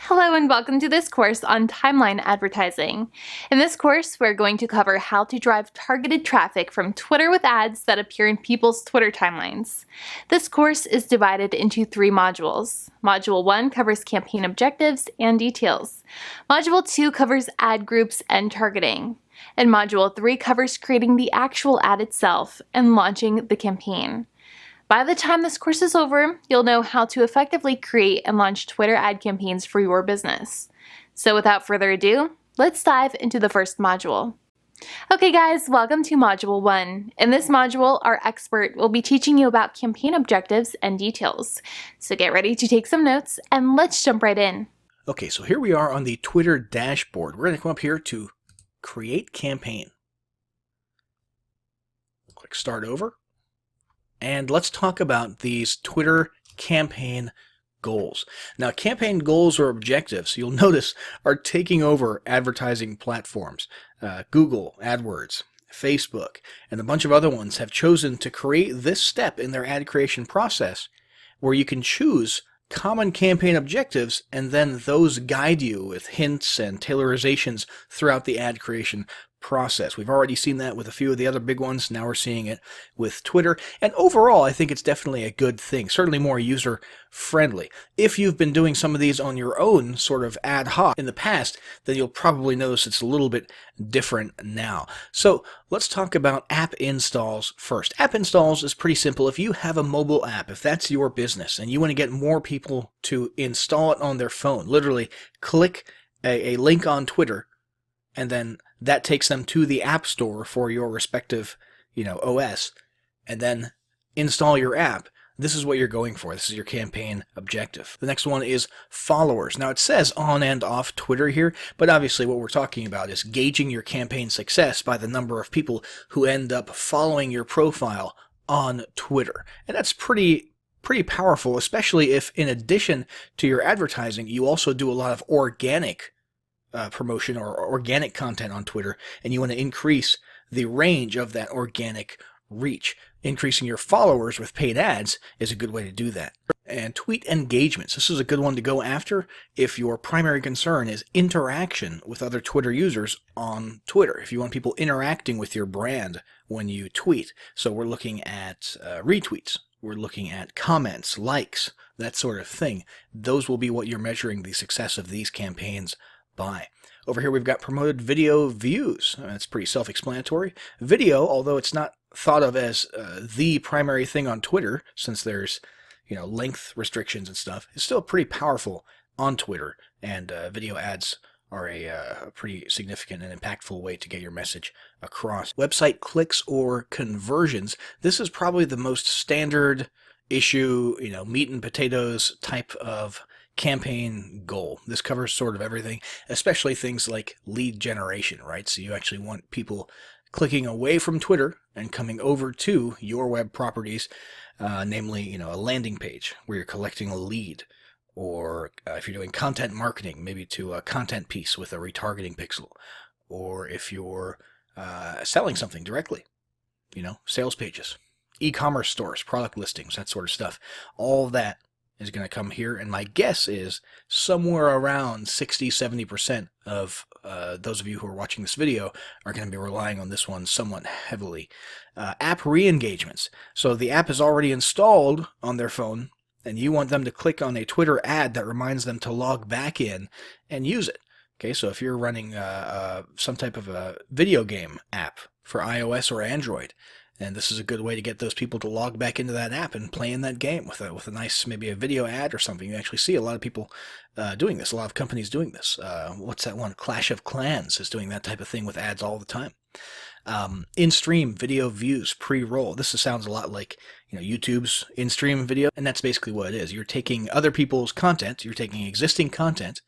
Hello and welcome to this course on timeline advertising. In this course, we're going to cover how to drive targeted traffic from Twitter with ads that appear in people's Twitter timelines. This course is divided into 3 modules. Module 1 covers campaign objectives and details. Module 2 covers ad groups and targeting. And Module 3 covers creating the actual ad itself and launching the campaign. By the time this course is over, you'll know how to effectively create and launch Twitter ad campaigns for your business. So without further ado, let's dive into the first module. Okay guys, welcome to Module 1. In this module, our expert will be teaching you about campaign objectives and details. So get ready to take some notes and let's jump right in. Okay, so here we are on the Twitter dashboard. We're going to come up here to Create Campaign. Click Start Over. And let's talk about these Twitter campaign goals. Now, campaign goals or objectives, you'll notice, are taking over advertising platforms. Google, AdWords, Facebook, and a bunch of other ones have chosen to create this step in their ad creation process where you can choose common campaign objectives and then those guide you with hints and tailorizations throughout the ad creation process. We've already seen that with a few of the other big ones. Now we're seeing it with Twitter. And overall, I think it's definitely a good thing, certainly more user-friendly. If you've been doing some of these on your own sort of ad hoc in the past, then you'll probably notice it's a little bit different now. So let's talk about app installs first. App installs is pretty simple. If you have a mobile app, if that's your business and you want to get more people to install it on their phone, literally click a link on Twitter and then that takes them to the App Store for your respective, OS, and then install your app. This is what you're going for. This is your campaign objective. The next one is followers. Now it says on and off Twitter here, but obviously what we're talking about is gauging your campaign success by the number of people who end up following your profile on Twitter. And that's pretty powerful, especially if in addition to your advertising, you also do a lot of organic promotion or organic content on Twitter, and you want to increase the range of that organic reach. Increasing your followers with paid ads is a good way to do that. And tweet engagements. This is a good one to go after if your primary concern is interaction with other Twitter users on Twitter. If you want people interacting with your brand when you tweet. So we're looking at retweets. We're looking at comments, likes, that sort of thing. Those will be what you're measuring the success of these campaigns by. Over here we've got promoted video views. That's pretty self-explanatory. Video, although it's not thought of as the primary thing on Twitter, since there's length restrictions and stuff, is still pretty powerful on Twitter, and video ads are a pretty significant and impactful way to get your message across. Website clicks or conversions. This is probably the most standard issue, meat and potatoes type of campaign goal. This covers sort of everything, especially things like lead generation, right? So you actually want people clicking away from Twitter and coming over to your web properties, namely, a landing page where you're collecting a lead, or if you're doing content marketing, maybe to a content piece with a retargeting pixel, or if you're selling something directly, sales pages, e-commerce stores, product listings, that sort of stuff. All that is going to come here, and my guess is somewhere around 60-70% of those of you who are watching this video are going to be relying on this one somewhat heavily. App re-engagements. So the app is already installed on their phone, and you want them to click on a Twitter ad that reminds them to log back in and use it. Okay, so if you're running some type of a video game app for iOS or Android, and this is a good way to get those people to log back into that app and play in that game with a nice, maybe a video ad or something. You actually see a lot of people doing this, a lot of companies doing this. What's that one? Clash of Clans is doing that type of thing with ads all the time. In-stream video views, pre-roll. This sounds a lot like YouTube's in-stream video, and that's basically what it is. You're taking other people's content, you're taking existing content,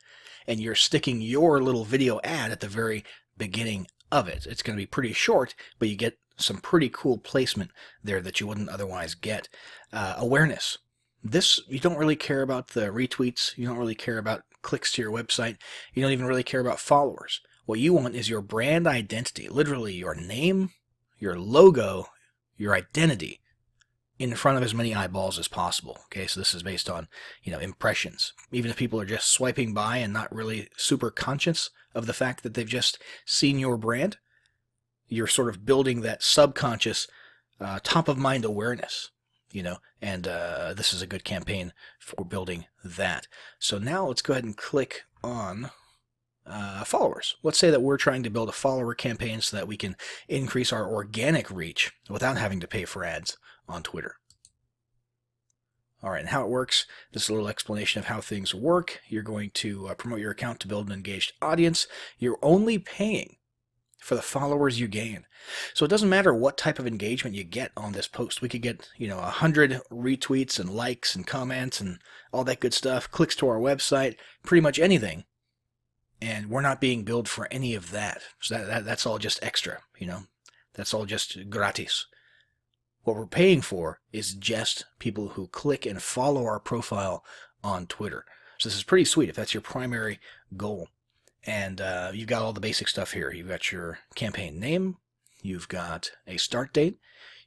and you're sticking your little video ad at the very beginning of it. It's going to be pretty short, but you get some pretty cool placement there that you wouldn't otherwise get. Awareness. This, you don't really care about the retweets. You don't really care about clicks to your website. You don't even really care about followers. What you want is your brand identity, literally your name, your logo, your identity in front of as many eyeballs as possible. Okay, so this is based on, impressions. Even if people are just swiping by and not really super conscious of the fact that they've just seen your brand, you're sort of building that subconscious top of mind awareness, and this is a good campaign for building that. So now let's go ahead and click on followers. Let's say that we're trying to build a follower campaign so that we can increase our organic reach without having to pay for ads on Twitter. All right, and how it works, this is a little explanation of how things work. You're going to promote your account to build an engaged audience. You're only paying for the followers you gain. So it doesn't matter what type of engagement you get on this post. We could get, 100 retweets and likes and comments and all that good stuff, clicks to our website, pretty much anything. And we're not being billed for any of that. So that's all just extra, That's all just gratis. What we're paying for is just people who click and follow our profile on Twitter. So this is pretty sweet if that's your primary goal. And you've got all the basic stuff here. You've got your campaign name. You've got a start date.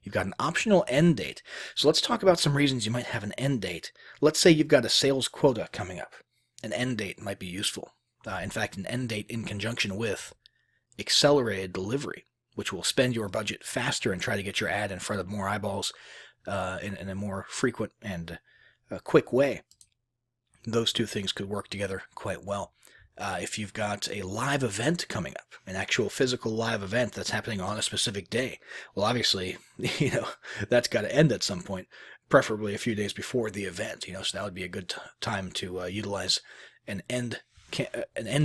You've got an optional end date. So let's talk about some reasons you might have an end date. Let's say you've got a sales quota coming up. An end date might be useful. In fact, an end date in conjunction with accelerated delivery, which will spend your budget faster and try to get your ad in front of more eyeballs in a more frequent and quick way. Those two things could work together quite well. If you've got a live event coming up, an actual physical live event that's happening on a specific day, well, obviously, that's got to end at some point, preferably a few days before the event, so that would be a good time to utilize an end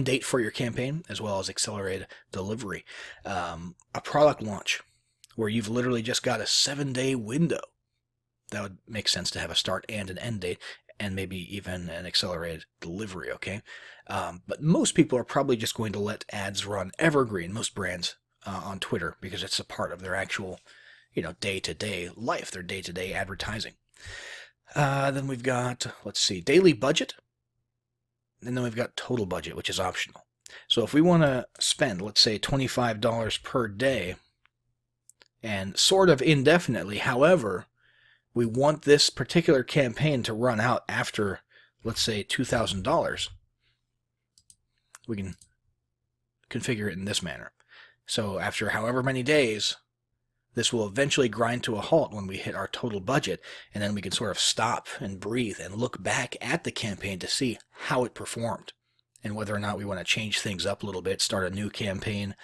date for your campaign, as well as accelerated delivery. A product launch where you've literally just got a 7-day window. That would make sense to have a start and an end date, and maybe even an accelerated delivery, okay? But most people are probably just going to let ads run evergreen, most brands on Twitter, because it's a part of their actual, day-to-day life, their day-to-day advertising. Then we've got, daily budget. And then we've got total budget, which is optional. So if we want to spend, let's say, $25 per day, and sort of indefinitely, however, we want this particular campaign to run out after, let's say, $2,000, we can configure it in this manner. So after however many days, this will eventually grind to a halt when we hit our total budget, and then we can sort of stop and breathe and look back at the campaign to see how it performed and whether or not we want to change things up a little bit, start a new campaign,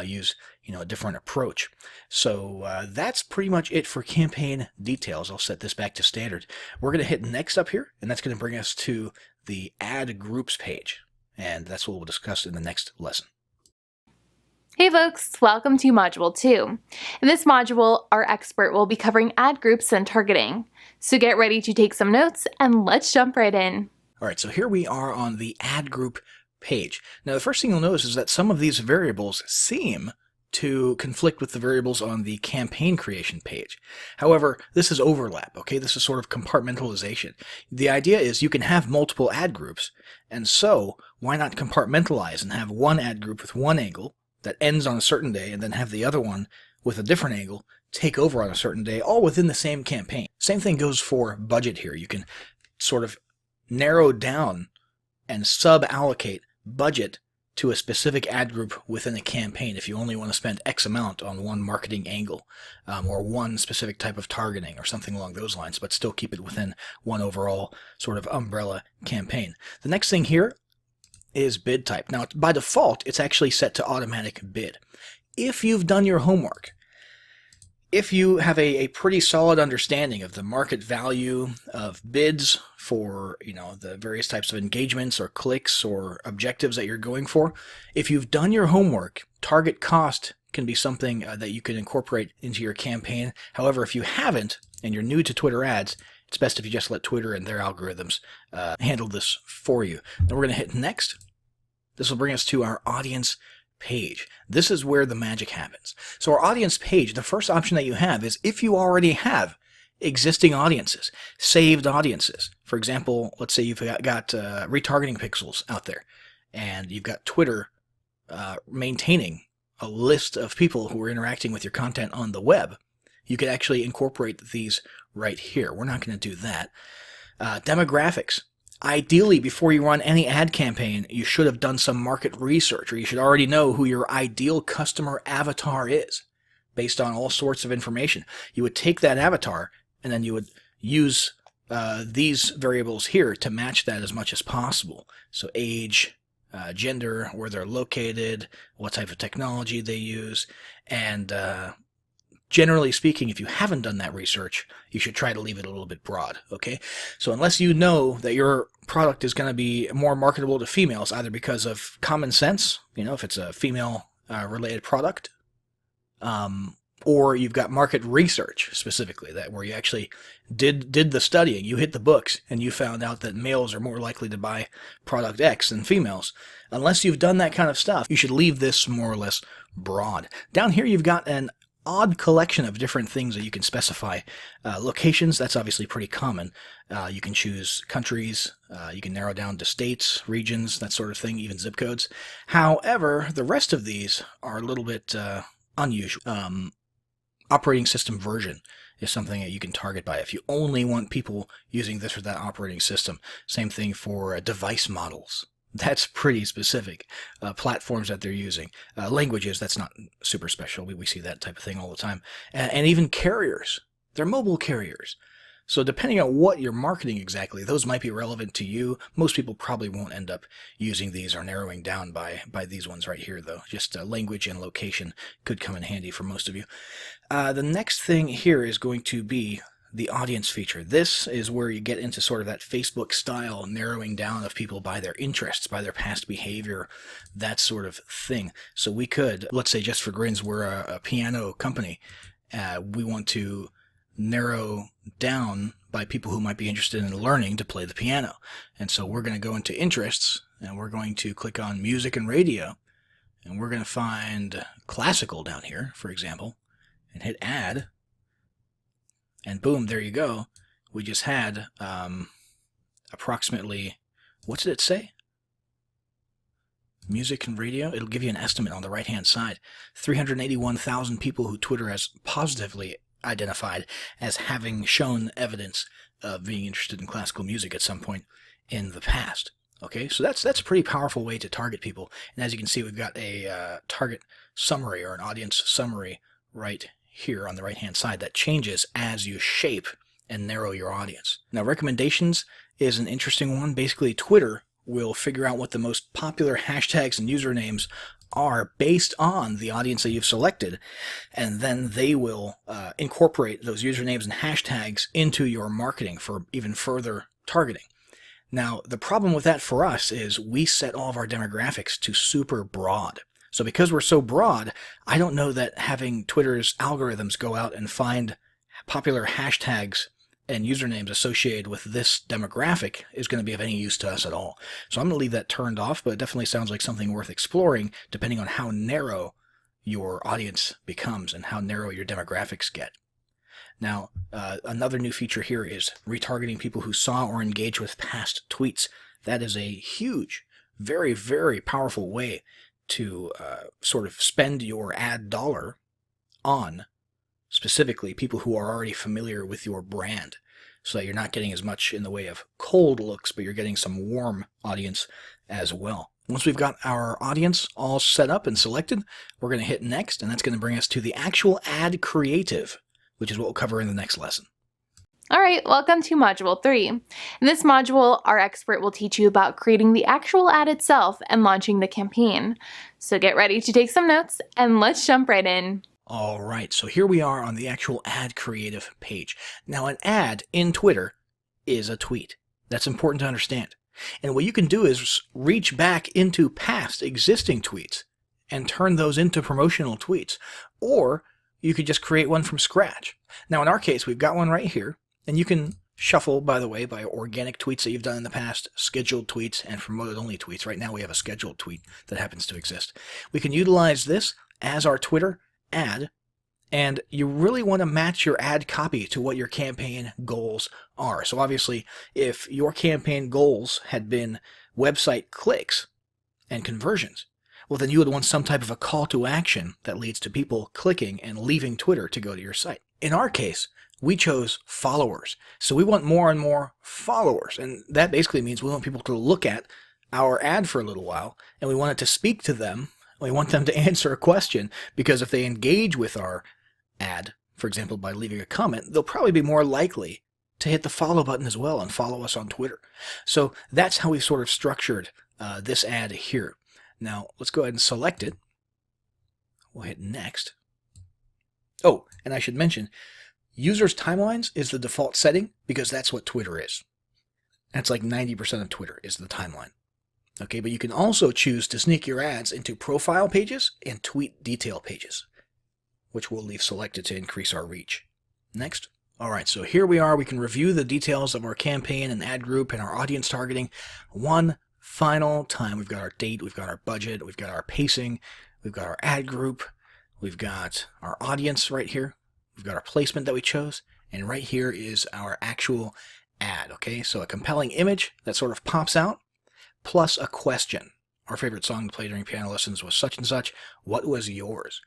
use a different approach. So that's pretty much it for campaign details. I'll set this back to standard. We're going to hit next up here, and that's going to bring us to the add groups page, and that's what we'll discuss in the next lesson. Hey folks, welcome to Module 2. In this module, our expert will be covering ad groups and targeting. So get ready to take some notes and let's jump right in. All right, so here we are on the ad group page. Now the first thing you'll notice is that some of these variables seem to conflict with the variables on the campaign creation page. However, this is overlap, okay? This is sort of compartmentalization. The idea is you can have multiple ad groups, and so why not compartmentalize and have one ad group with one angle that ends on a certain day, and then have the other one with a different angle take over on a certain day, all within the same campaign. Same thing goes for budget here. You can sort of narrow down and sub-allocate budget to a specific ad group within a campaign if you only want to spend X amount on one marketing angle or one specific type of targeting or something along those lines, but still keep it within one overall sort of umbrella campaign. The next thing here is bid type. Now, by default, it's actually set to automatic bid. If you've done your homework, if you have a pretty solid understanding of the market value of bids for, the various types of engagements or clicks or objectives that you're going for, if you've done your homework, target cost can be something that you can incorporate into your campaign. However, if you haven't and you're new to Twitter ads, it's best if you just let Twitter and their algorithms handle this for you. Then we're going to hit next. This will bring us to our audience page. This is where the magic happens. So our audience page, the first option that you have is if you already have existing audiences, saved audiences. For example, let's say you've got retargeting pixels out there, and you've got Twitter maintaining a list of people who are interacting with your content on the web. you could actually incorporate these right here. We're not going to do that. Demographics. Ideally, before you run any ad campaign, you should have done some market research, or you should already know who your ideal customer avatar is based on all sorts of information. You would take that avatar and then you would use these variables here to match that as much as possible. So age, gender, where they're located, what type of technology they use, and generally speaking, if you haven't done that research, you should try to leave it a little bit broad, okay? So unless you know that your product is going to be more marketable to females, either because of common sense, if it's a female related product, or you've got market research specifically, that where you actually did the studying, you hit the books, and you found out that males are more likely to buy product X than females. Unless you've done that kind of stuff, you should leave this more or less broad. Down here you've got an odd collection of different things that you can specify. Locations, that's obviously pretty common. You can choose countries, you can narrow down to states, regions, that sort of thing, even zip codes. However, the rest of these are a little bit unusual. Operating system version is something that you can target by if you only want people using this or that operating system. Same thing for device models. That's pretty specific. Platforms that they're using. Languages, that's not super special. We see that type of thing all the time. And even carriers. They're mobile carriers. So depending on what you're marketing exactly, those might be relevant to you. Most people probably won't end up using these or narrowing down by these ones right here, though. Just language and location could come in handy for most of you. The next thing here is going to be the audience feature. This is where you get into sort of that Facebook style narrowing down of people by their interests, by their past behavior, that sort of thing. So we could, let's say just for grins, we're a piano company. We want to narrow down by people who might be interested in learning to play the piano. And so we're going to go into interests, and we're going to click on music and radio, and we're going to find classical down here, for example, and hit add. And boom, there you go. We just had approximately, what did it say? Music and radio. It'll give you an estimate on the right-hand side. 381,000 people who Twitter has positively identified as having shown evidence of being interested in classical music at some point in the past. Okay, so that's a pretty powerful way to target people. And as you can see, we've got a target summary or an audience summary right here on the right-hand side that changes as you shape and narrow your audience. Now, recommendations is an interesting one. Basically, Twitter will figure out what the most popular hashtags and usernames are based on the audience that you've selected, and then they will incorporate those usernames and hashtags into your marketing for even further targeting. Now, the problem with that for us is we set all of our demographics to super broad. So because we're so broad, I don't know that having Twitter's algorithms go out and find popular hashtags and usernames associated with this demographic is going to be of any use to us at all. So I'm going to leave that turned off, but it definitely sounds like something worth exploring depending on how narrow your audience becomes and how narrow your demographics get. Now, another new feature here is retargeting people who saw or engaged with past tweets. That is a huge, very, very powerful way to sort of spend your ad dollar on specifically people who are already familiar with your brand, so that you're not getting as much in the way of cold looks, but you're getting some warm audience as well. Once we've got our audience all set up and selected, we're going to hit next, and that's going to bring us to the actual ad creative, which is what we'll cover in the next lesson. All right, welcome to Module 3. In this module, our expert will teach you about creating the actual ad itself and launching the campaign. So get ready to take some notes, and let's jump right in. All right, so here we are on the actual ad creative page. Now, an ad in Twitter is a tweet. That's important to understand. And what you can do is reach back into past existing tweets and turn those into promotional tweets. Or you could just create one from scratch. Now, in our case, we've got one right here. And you can shuffle, by the way, by organic tweets that you've done in the past, scheduled tweets, and promoted-only tweets. Right now we have a scheduled tweet that happens to exist. We can utilize this as our Twitter ad, and you really want to match your ad copy to what your campaign goals are. So obviously, if your campaign goals had been website clicks and conversions, well, then you would want some type of a call to action that leads to people clicking and leaving Twitter to go to your site. in our case, we chose followers. So we want more and more followers. And that basically means we want people to look at our ad for a little while, and we want it to speak to them. We want them to answer a question, because if they engage with our ad, for example, by leaving a comment, they'll probably be more likely to hit the follow button as well and follow us on Twitter. So that's how we sort of structured this ad here. Now, let's go ahead and select it. We'll hit next. Oh, and I should mention, users' timelines is the default setting because that's what Twitter is. That's like 90% of Twitter is the timeline. Okay, but you can also choose to sneak your ads into profile pages and tweet detail pages, which we'll leave selected to increase our reach. Next. All right, so here we are. We can review the details of our campaign and ad group and our audience targeting one final time. We've got our date, we've got our budget, we've got our pacing, we've got our ad group, we've got our audience right here, we've got our placement that we chose, and right here is our actual ad, okay? So a compelling image that sort of pops out, plus a question. Our favorite song to play during piano lessons was such and such. What was yours?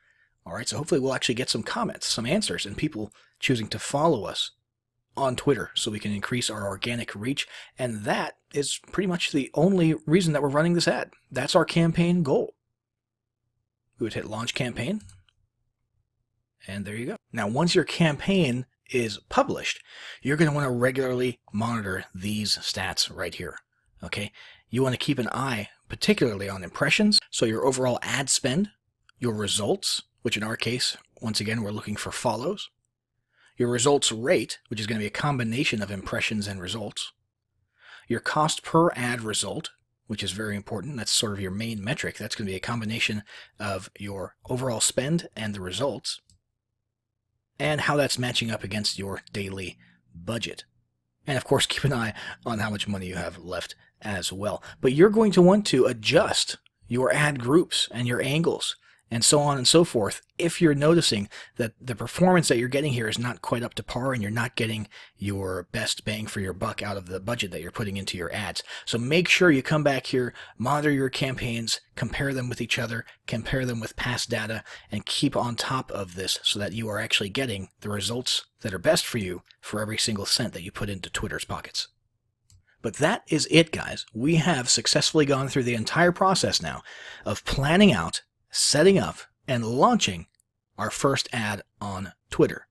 All right, so hopefully we'll actually get some comments, some answers, and people choosing to follow us on Twitter so we can increase our organic reach. And that is pretty much the only reason that we're running this ad. That's our campaign goal. We would hit launch campaign. And there you go. Now, once your campaign is published, you're going to want to regularly monitor these stats right here. Okay? You want to keep an eye particularly on impressions, so your overall ad spend, your results, which in our case, once again, we're looking for follows, your results rate, which is going to be a combination of impressions and results, your cost per ad result, which is very important. That's sort of your main metric. That's going to be a combination of your overall spend and the results, and how that's matching up against your daily budget. And of course, keep an eye on how much money you have left as well. But you're going to want to adjust your ad groups and your angles and so on and so forth if you're noticing that the performance that you're getting here is not quite up to par and you're not getting your best bang for your buck out of the budget that you're putting into your ads. So make sure you come back here, monitor your campaigns, compare them with each other, compare them with past data, and keep on top of this so that you are actually getting the results that are best for you for every single cent that you put into Twitter's pockets. But that is it, guys. We have successfully gone through the entire process now of planning out, setting up, and launching our first ad on Twitter.